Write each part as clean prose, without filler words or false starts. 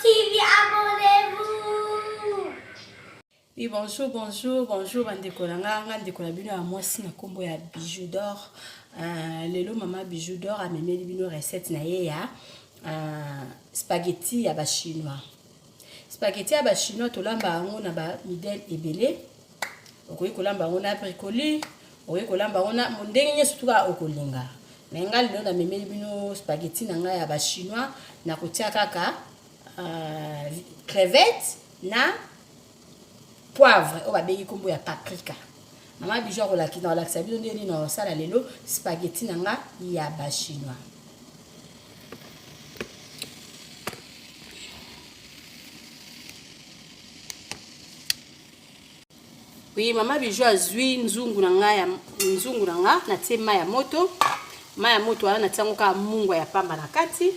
TV, abonnez-vous. Oui, bonjour, bandekolanga, ndeko na bino ya mwasi na kombo ya Bijou d'Or. Lelo mama Bijou d'Or a memeli bino recette na ye ya spaghetti ya ba chinois. Spaghetti ya ba chinois tolamba yango na ba midel ebele. Okoyi kolamba yango na bricoli, okoyi kolamba yango na ndenge nyonso tuka okolinga. Mais ngai lelo na memeli bino spaghetti na ngai ya ba chinois na kotia kaka crevettes na poivre, on va béger comme ya paprika. Maman Bijou a la dans l'axe bino ndeni na sala lelo spaghetti na nga ya ba chinois. Oui, maman Bijou a zui nzungu na nga na tie mai ya moto. Mai ya moto wana na tiango ka mungwa ya pamba na kati.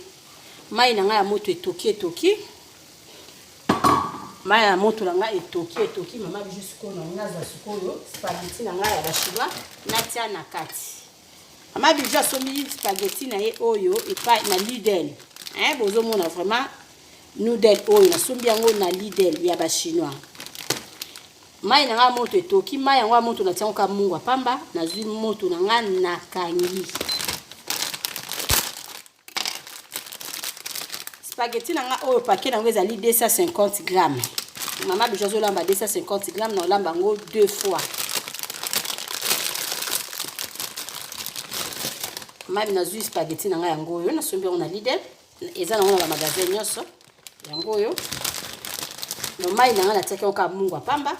Mai na nga ya moto etoki. Mai ya moto na nga etoki mama Bijou siko na ngaza sikoyo spaghetti na nga ya ba chinois na tia na kati. Mama Bijou asombi spaghetti na ye oyo epa na Lidl. Bozo mona vraiment noodle oyo na sombi yango na Lidl ya ba chinois. Mai na nga moto etoki, mai yango moto na tia ka mungwa pamba na zui moto na nga na kangi. Spaghetti na nga oyo paquet na ngo ezali 250 grammes. Maman Bijou zo lamba 250 grammes na lamba ngo 2 fois. Mami na zui spaghetti na nga yango oyo na sombi yango na Lidl. Eza na ngo na magasin nyonso. Yango oyo. No mai na nga na tia ka mungwa pamba.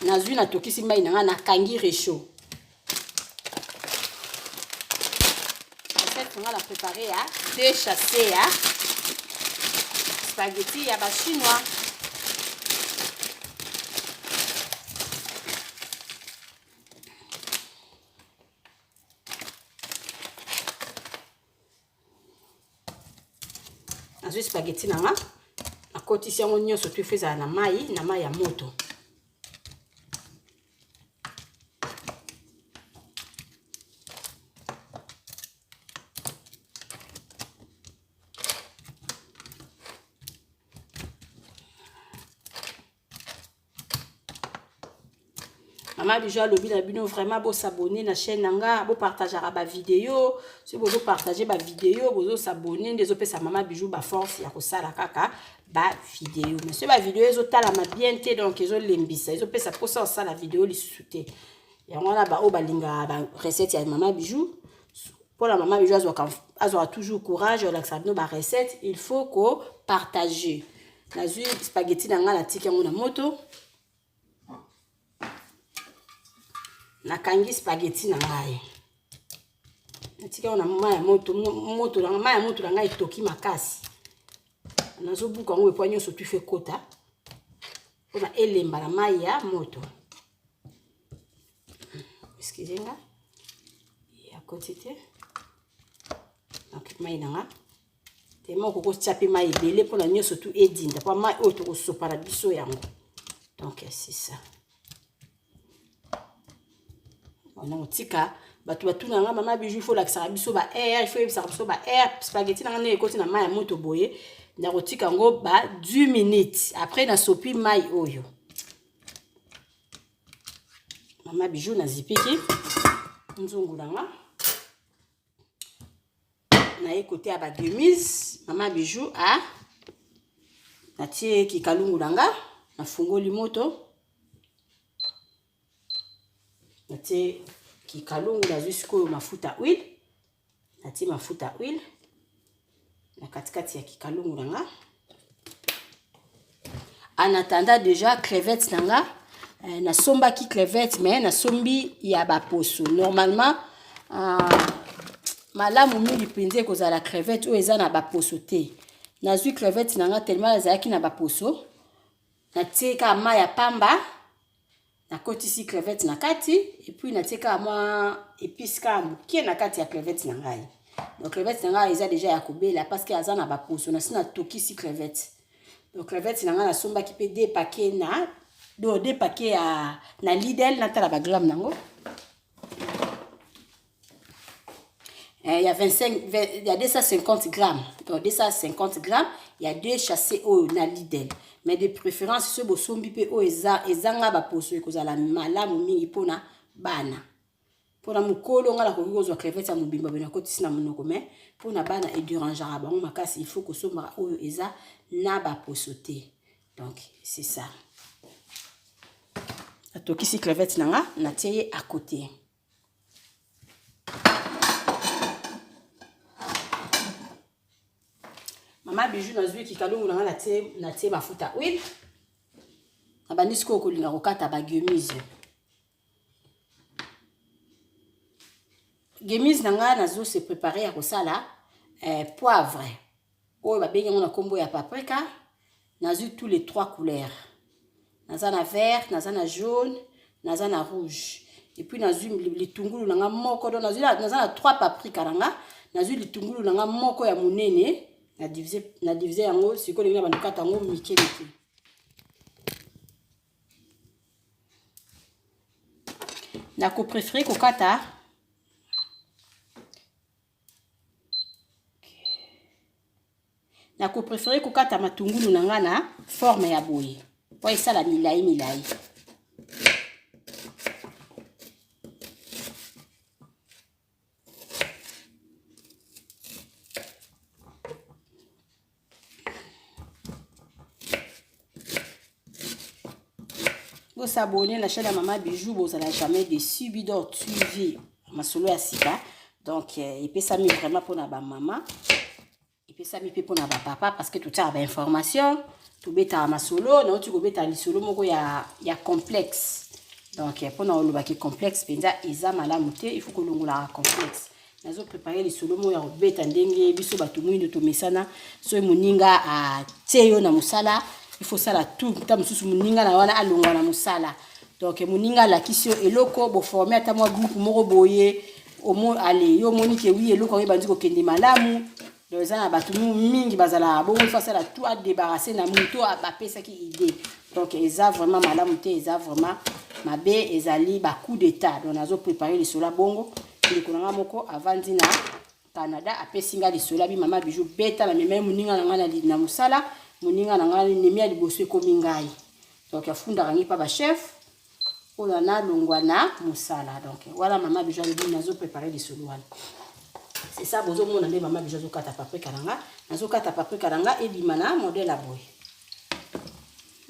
Na zui na tokisi mai na nga na kangi réchaud. On va la préparer à déchasser à spaghetti à bas chinois. Azu spaghetti na nga na koti si yango nyonso tu feza na mai ya moto. Maman Bijou a lobby na bino vraiment beau s'abonner na chaîne nanga, beau partager ba vidéo, si vous partager ba vidéo, vous s'abonner, ndezo pesa Maman Bijou ba force ya ko sala kaka ba vidéo. Mais ce ba vidéo ezo tala ma bien te donc ezo lembisa, ezo pesa ko sa la vidéo li souté. Ya ngona ba o balinga ba recette ya Maman Bijou. Pour la Maman Bijou azo toujours courage la sabino ba recette, il faut ko partager. Na zui spaghetti nanga la tika ngona moto. Na kangi spaghetti na ngai. Natika na mai ya moto na mai ya moto na ngai etoki makasi. Nazo buka ngo epo nyonso tu fe kota. Ona elemba na mai ya moto. Excusez-moi. Ya kotite. Donc mai na nga. Tellement ko tchapi mai belé pour na nyonso tu edinda. Pa mai oto ko sopara biso yango. Donc c'est ça. On a tika batu na nga Maman Bijou faut la ça biso ba air, il faut ça biso ba air spaghetti na nga ekoti na mai ya moto boye na kotika ngo ba 10 minutes après na sopi mai oyo. Maman Bijou na zipiki nzungu na nga na ekoti ya ba demise. Maman Bijou a na tie kikalungu na nga na fungoli moto. Natie kikalungu na jusqu'au mafuta huile. Natie mafuta huile. Na katikati ya kikalungu nanga. En attendant déjà crevettes nanga. Na somba ki crevettes mais na sombi ya ba poso. Normalement malamu mingi pinze kozala crevette o eza na ba poso te. Na zui crevettes nanga tellement ezaki na ba poso. Natie ka ma ya pamba. Na koti si crevettes na kati et puis na tika moi épice ka mukie na kati ya crevettes na ngai. Donc crevettes na ngai eza déjà ya kobela parce que aza na ba poso na sina toki si crevettes. Donc crevettes na ngai na somba ki pe 2 paquets na do 2 paquets na Lidl na tala ba gramme nango. il y a 250 grammes. Donc 250 grammes, il y a 2 chassés au Lidl. Mais de préférence, ce bosombi pe o ezanga ba poso ekozala malamu mingi pona bana. Pona mukolo ngala ko kozwa crevette ya mubimba bena kotisi na munoko mais pona bana et durangera bango makasi il faut que somba o eza na ba posoté. Donc c'est ça. Atokisi crevette nanga na tiye à côté. Mama bijou na zwi ki kalungu nanga na tiye mafuta huile. Abandisi ko kolinga kokata ba gemise. Gemise nanga nazo se préparer à kosala poivre. Oyo ba benga na kombo ya paprika. Nazo tous les 3 couleurs. Naza na vert, naza na jaune, naza na rouge. Et puis nazo litungulu nanga moko do naza na 3 paprika nanga, nazo litungulu nanga moko ya munene, na diviser yango siko linga bandukata yango mike mike. Na ko préféré kokata na ko préféré kokata matungulu nanga na forme ya boye. Po esala milai milai. Vous s'abonnez à la chaîne de Maman Bijou, vous n'allez jamais déçu bidon suivi ma solo ya sika. Donc il peut ça vraiment pour na ba maman. Et puis ça mi pour na ba papa parce que tout ça a information, tout beta ma solo, non tu go beta li solo moko ya complexe. Donc pour na oloba ki complexe penza eza malamu te, il faut que longola complexe. Nazo préparer li solo mo ya beta ndenge biso batu mwindu to mesana so muninga a teyo na musala. Il faut ça la tout ta mususu muninga na wana alongwa na musala. Donc muninga la kisio eloko bo former ata mo groupe moko boye omo ale yo moni ke wi eloko ngi bandi ko kende malamu. Donc ça na batu mingi bazala bo il faut ça la tout à débarrasser na muto a ba pesa ki idée. Donc eza vraiment malamu te eza vraiment mabe ezali ba coup d'état. Donc nazo préparer les sola bongo le konanga moko avant dina Canada apesinga les sola bi Mama Bijou beta la même muninga na musala. Moninga nanga nemia liboso ko mingai. Donc afunda rangi pa ba chef. Ola na longwa na musala. Donc voilà Mama Bijou nazo préparer les soluan. C'est ça bozo mona nde Mama Bijou kata paprika nanga. Nazo kata paprika nanga et bimana modèle à boy.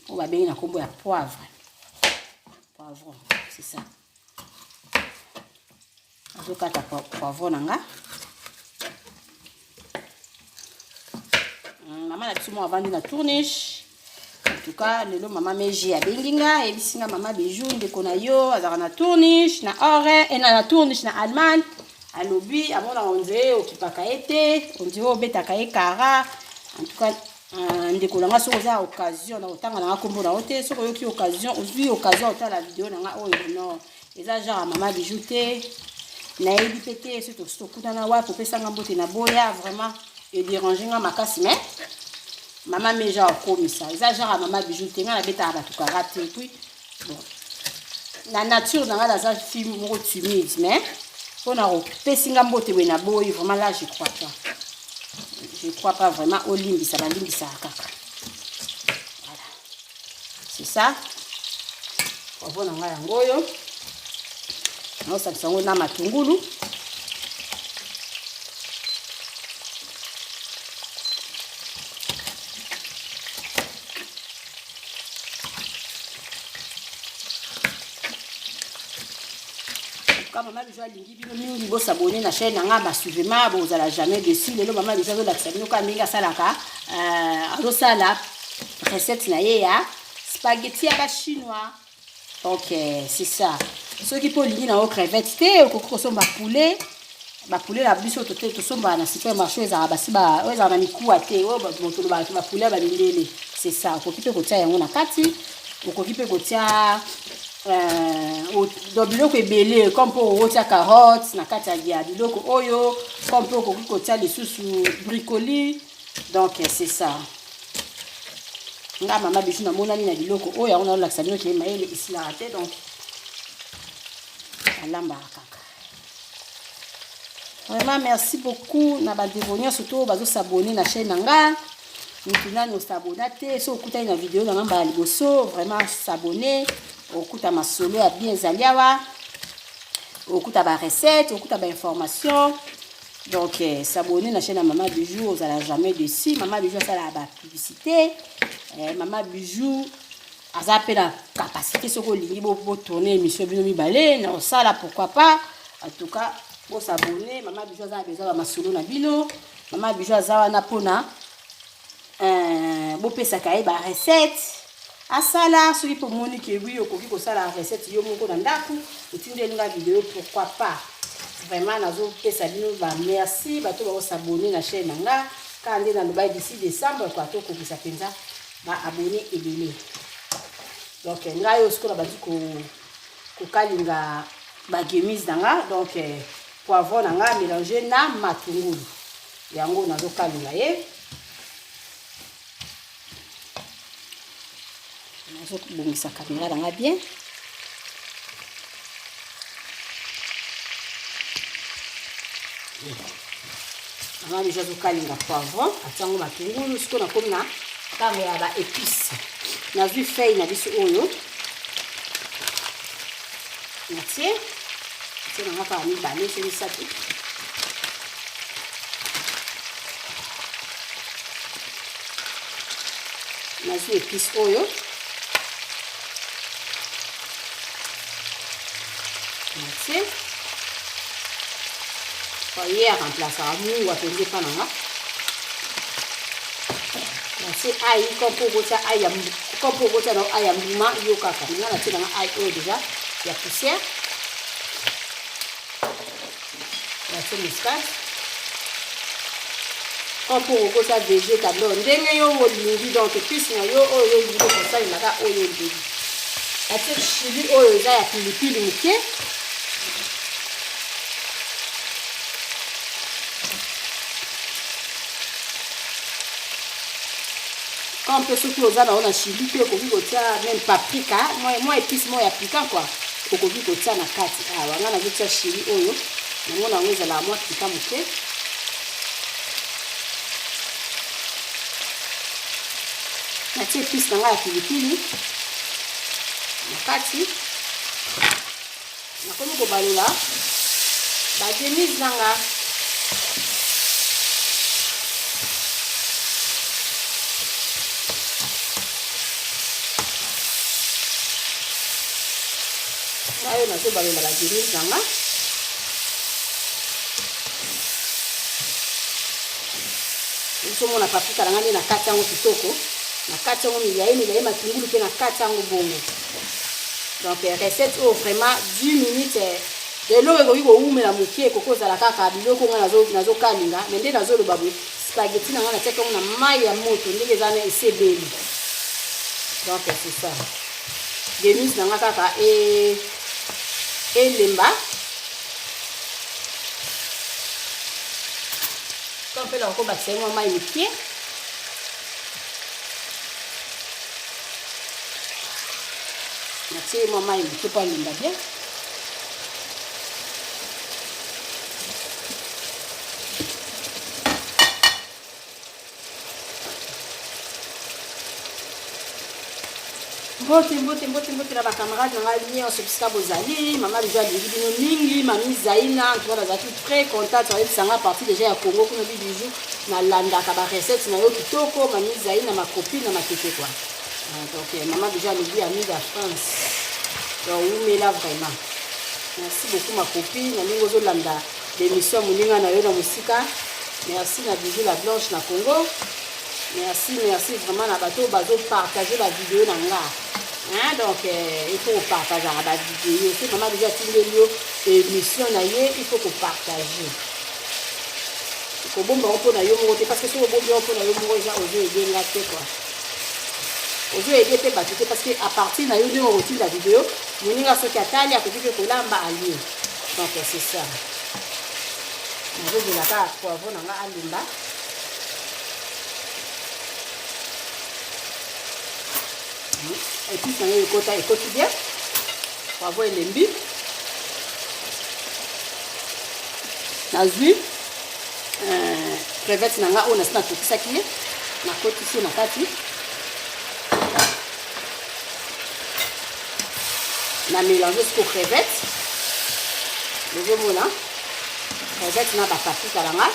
On va bien na kombo ya poivre. Poivron, c'est ça. Nazo kata poivron nanga. Maman a tout avant de la tourniche. En tout cas, le maman meji a benginga et bisinga Mama Bijou de konayo azara na tourniche na ore et na tourniche na Allemagne. Alobi amona onze okipaka ete, onze obeta kae kara. En tout cas, ndeko langa so za occasion na otanga na kombo na ote so yoki occasion, ozwi occasion ota la vidéo na nga oyo non. Eza genre Mama Bijou te na ebi pété surtout so kutana wa popesa ngambote na boya vraiment et déranger nga makasi mais Mama meja comme ça. Eza genre Mama Bijou te nga na beta ba tukarate et puis bon. La nature dans la za film mo timide mais on a pesinga mbote we na boy vraiment là je crois pas. Je crois pas vraiment au limbi ça kaka. Voilà. C'est ça. On va nga yango yo. On sa sango na matungulu. Mama Bijou alingi bino mingi bo s'abonner na chaîne nanga ba suivement bo zala jamais dessus lelo Mama Bijou la tsabino ka minga salaka alo sala recette na ye ya spaghetti à la chinois. Donc c'est ça. Ceux qui peuvent lingi na o crevette te ko somba poulet la biso to somba na supermarché za ba siba o za na mikuwa te o ba moto ba poulet ba mindele. C'est ça. Ko kipe ko tia yango na kati. Ko kipe ko tia do biloko ebele comme pour rotia carottes na kati ya biloko oyo comme pour ko tia lisusu bricoli. Donc c'est ça. Nga Mama Bijou na monani na biloko oyo on a la sabino ki maele ici la raté donc alamba kaka. Vraiment, merci beaucoup. Na ba devoniens surtout bazo s'abonner na chaîne nanga. Nous nous s'abonner. Si vous écoutez une vidéo dans un baligoso, vraiment s'abonner. Vous écoutez ma solo à bien zaliawa. Vous écoutez ma recette, vous écoutez ma information. Donc, s'abonner à la chaîne Maman Bijou, vous n'allez jamais déçu. Maman Bijou, ça a la publicité. Maman Bijou, elle a la capacité de tourner l'émission Bino Mibalé. Non, ça là, pourquoi pas. En tout cas, pour s'abonner, Maman Bijou a besoin de ma solo na bino. Maman Bijou a na pona. Bopé sakaye ba recette. Asala, celui pour Monique, oui, au coquille pour ça la recette, yo mon dans d'aku. Et tu veux une vidéo, pourquoi pas. Vraiment, nazo pesa bino ba merci bato ba s'abonner na chaîne nanga quand on est dans le bail d'ici décembre quoi to ko bisa penza ba abonner ebele. Donc ngayo siko na badi ko kalinga ba gemise nanga donc poivron nanga mélanger na matungulu. Yango nazo kalinga ye. Nazo bongisa caméra nanga bien. Maman Bijou a kalinga poivron, atango matungulu, siko na comme na tango ya ba épices. Na vu feuille na biso oyo. Natie. C'est na ka mi balé c'est ça tout. Na vu épices oyo. Natie. Hier remplacer mou wa pende pananga. C'est aïe comme pour ça aïe comme pour ça non aïe mouvement yo kaka. Maintenant là c'est dans aïe oil déjà, il y a poussière. Là c'est muscade. Comme pour ça végétal non ndenge yo olingi donc puis na yo oyo lingi comme ça il naka oyo lingi. Là c'est chili oyo za ya pilipili muke. Quand on peut surtout aux amis, on a chili, puis on même paprika, moi épice, moi piquant quoi. On peut dire na kati. Ah, on a vu chili oyo. On a mis la moi piquant muke. Na tie épice na ya pilipili. Na kati. Na komi ko balola. Ba gemise nanga. Ayo na so ba la gemise nanga. Nso mona paprika nanga na kati yango kitoko. Na kati yango milaye matungulu pe na kati yango bongo. Donc recette au vraiment 10 minutes de l'eau ekoki ko umela mukie kokoza la kaka biloko nga nazo kalinga mais nde nazo loba boye spaghetti nanga na teka na mai ya moto ndenge zana esebeli. Donc c'est ça. Gemise nanga kaka lemba. Quand on fait là encore c'est moi mai mukie. Natie moi mai mukie pa lemba bien. Mbote na ba camarade na ngai on se bisika bozali Maman Bijou alingi bino mingi Mami Zaina tu vois bazaki très content avec sanga partie déjà ya Congo kuna Bijou na landa ka ba recette na yo kitoko Mami Zaina ma copine na matete quoi. Donc Maman Bijou alingi ami de France. Donc oui là vraiment. Merci beaucoup ma copine na lingo zo landa l'émission muninga na yo na musika. Merci na Bijou la blanche na Congo. Merci vraiment na bato bazo partager la vidéo na nga. Hein, donc il faut partager la vidéo. Si Maman déjà tindeli yo émission na ye, il faut que partager. Ko bomba ko na yo moto parce que si o bomba ko na yo moto ja ozo aider la tête quoi. Ozo aider pe bato parce que à partir na yo de on retire la vidéo, moninga so katali akofike kolamba ali. Donc c'est ça. Nazo de la ka poivron na nga alimba. Et puis ça est côté quotidien pour avoir l'embi nazwi crevette nanga on a sina tokisaki na kotisi na kati na mélanger ce crevette lezomona crevette na ba paprika nanga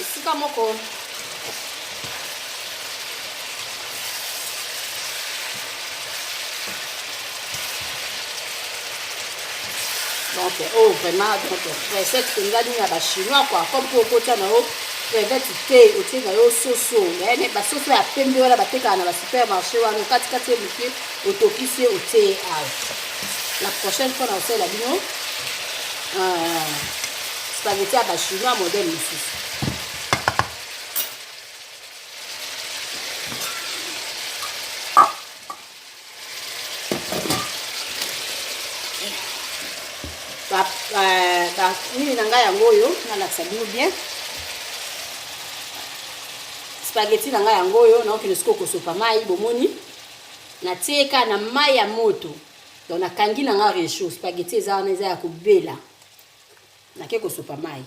esika moko donc oh vraiment donc recette que nous avons à chinois quoi comme pour côté na o crevette te o te na yo soso mais ba soso ya pembe wala ba teka na ba supermarché wana kati kati muke otokise o te la prochaine fois on fait la bino spaghetti à ba chinois modèle ici. Nini nanga yango oyo nalakisa bino bien spaghetti nanga yango oyo naokende siko kosopa mai bomoni natieka na mai ya moto donc nakangi nanga réchaud spaghetti eza wana eza ya kobela nake kosopa mai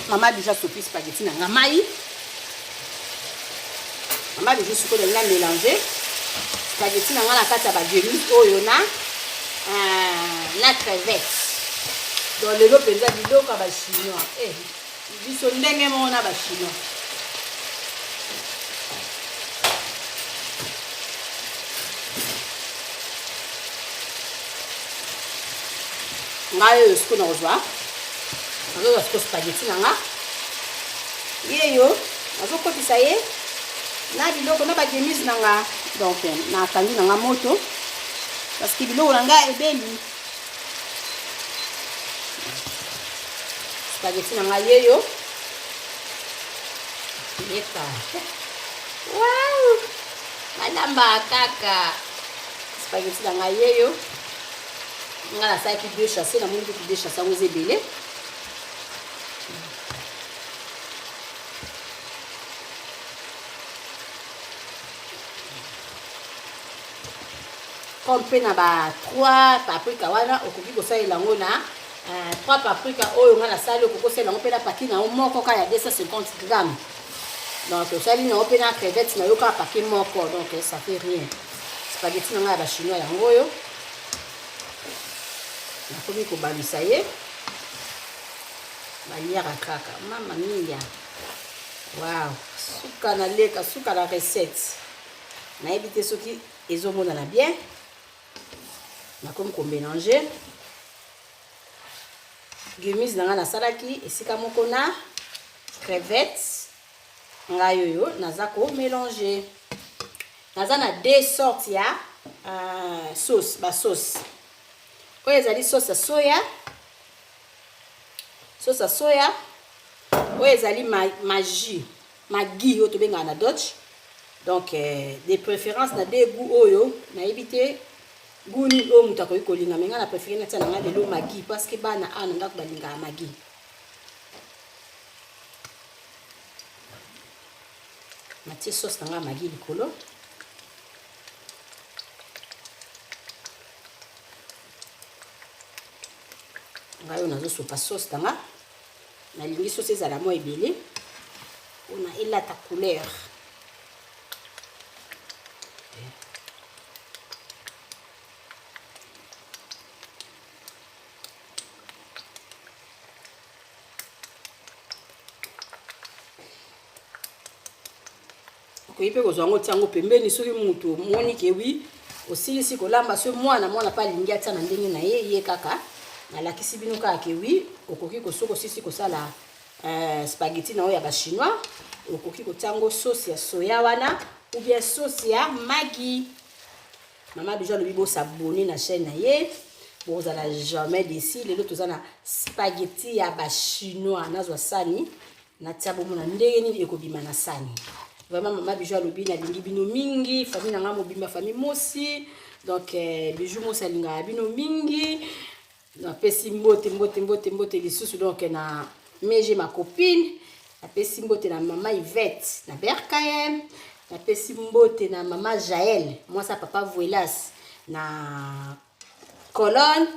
Maman déjà sopi spaghetti na ngamai. Maman déjà suko de la mélanger. Spaghetti na ngala kata ba gemi oyo na crevette. Dans le lot penza biloko ba chinois. Biso ndenge mona ba chinois. Ngayo suko na ozwa. Nazo suko spaghetti nanga. Yeyo, nazo kotisa ye. Na biloko na ba gemise nanga. Donc na kangi nanga moto. Parce que biloko nanga ebeli. Spaghetti nanga yeyo. Yeka. Wow! Madamba kaka. Spaghetti nanga yeyo. Ngala sa ki deux chasser na mundu ki deux chasser ngo zebele. Comme pe na ba 3 paprika wana okoki kosalela ngo na 3 paprika oyo ngala sali okoko sala ngo pe na paquet na moko ka ya 250 grammes. Donc sali na pe na crevette na yo ka paquet moko donc ça fait rien. Spaghetti na ba chinois yango yo. Na komi ko balisa ye. Baliara kaka mama mia. Wow, suka na leka suka la recette. Na éviter ce qui ezomona na bien. Na comme ko mélanger gemise nanga na salaki esika moko na crevette ngayo yo naza ko mélanger naza na deux sortes ya sauce ba sauce oyo ezali sauce ya soya oyo ezali magi oyo tobenga na Dutch donc des préférences na deux goûts oyo na éviter Guni o muta ko kolinga menga na préféré na tsana nga lelo magi parce que bana ana ndako balinga magi. Mati sauce nga magi likolo. Ngayo nazo sopa sauce tanga. Na lingi sauce ezala mo ebele. On a elata couleur. Koyipe kozwango tiango pembeni soki mutu moni ke wi osilisi kolamba so mwana pa lingi atia na ndenge na ye kaka na lakisi bino kaka ke wi okoki kosoko sisi kosala spaghetti na ya ba chinois okoki kotiango sauce ya soya wana ou bien sauce ya magi. Maman déjà le bibo s'abonner na chaîne na ye vous allez jamais déci les autres na spaghetti ya ba chinois nazwa sani na tia bomo na ndenge nini ekobima na sani. Vraiment maman Bijou alobi na lingi bino mingi famille na nga mobimba famille mosi donc Bijou mosa linga bino mingi na pesi mbote lisusu donc na meje ma copine na pesi mbote na maman Yvette na Berkayem na pesi mbote na maman Jaël moi ça papa Vuelas na Colonne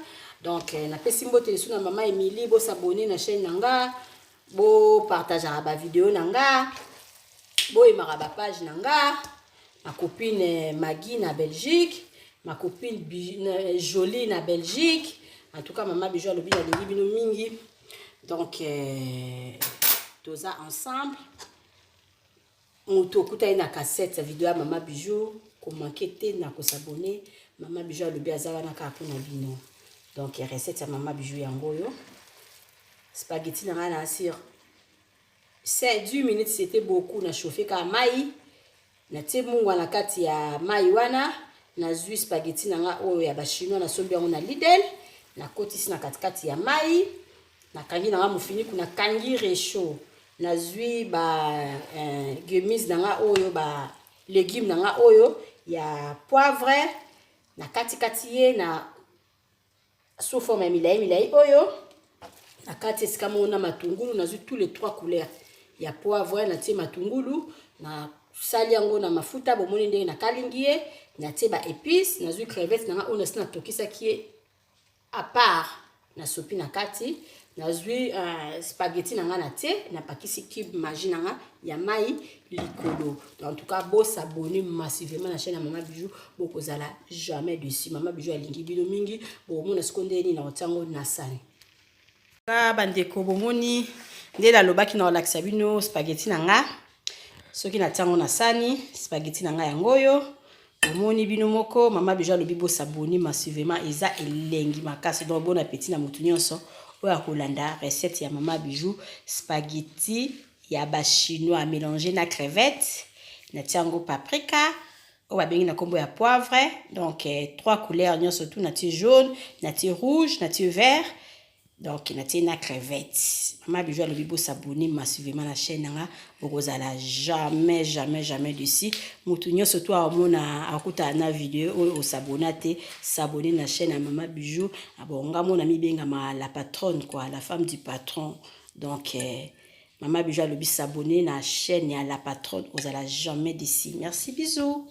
donc na pesi mbote lisusu na maman Émilie bo s'abonner na chaîne nanga bo partager ba vidéo nanga bo imara ba page nanga ma copine Maggie na Belgique ma copine Jolie na Belgique en tout cas maman Bijou alobi na lingi bino mingi donc toza ensemble moto kuta ina cassette sa vidéo ya maman Bijou ko manquete na ko s'abonner maman Bijou alobi azala na ka na bino donc recette ya maman Bijou yango yo spaghetti na ngana sur 10 minutes c'était beaucoup na chauffer ka mai na temunga na kati ya mai wana na zui spaghetti na nga oyo ya ba chinois na sombi yango na Lidl na kotisi na katikati ya mai na kangi na nga mufini kuna kangi réchaud na zui ba gemise na nga oyo ba légumes na nga oyo ya poivre na katikati ye na sous forme ya milai oyo na kati esika mona matungulu na zui tous les 3 couleurs ya poivre na tie matungulu na sali yango na mafuta bomoni ndenge na kalingie na tie ba épices na zui crevette na nga ona sina tokisa ki à part na sopi na kati na zui spaghetti na nga na tie na pakisi cube magie na nga ya mai likolo. En tout cas bo s'abonner massivement na chaîne ya Maman Bijou bo kozala jamais dessus. Maman Bijou alingi bino mingi bo mona sekonde ni na otango na sani ka bandeko bomoni nde la lobaki na relaxa bino spaghetti na nga soki na tango na sani spaghetti na nga yangoyo omoni bino moko Maman Bijou alobi bo s'abonner massivement eza elengi makasi donc bon appétit na mutu nyonso oya kolanda recette ya Maman Bijou spaghetti ya ba chinois mélangé na crevette na tiango paprika o ba bengi na kombo ya poivre donc 3 couleurs nyonso tout na ti jaune na ti rouge na ti vert donc na ti na crevette. Maman Bijou alobi bo s'abonner massivement na chaîne nga bokozala jamais dessus mutu nyonso to amona akuta na vidéo o s'abonner te s'abonner na chaîne ya Maman Bijou abonga mona mibenga ma la patronne quoi la femme du patron donc Maman Bijou alobi s'abonner na chaîne ya la patronne ozala jamais dessus. Merci, bisous.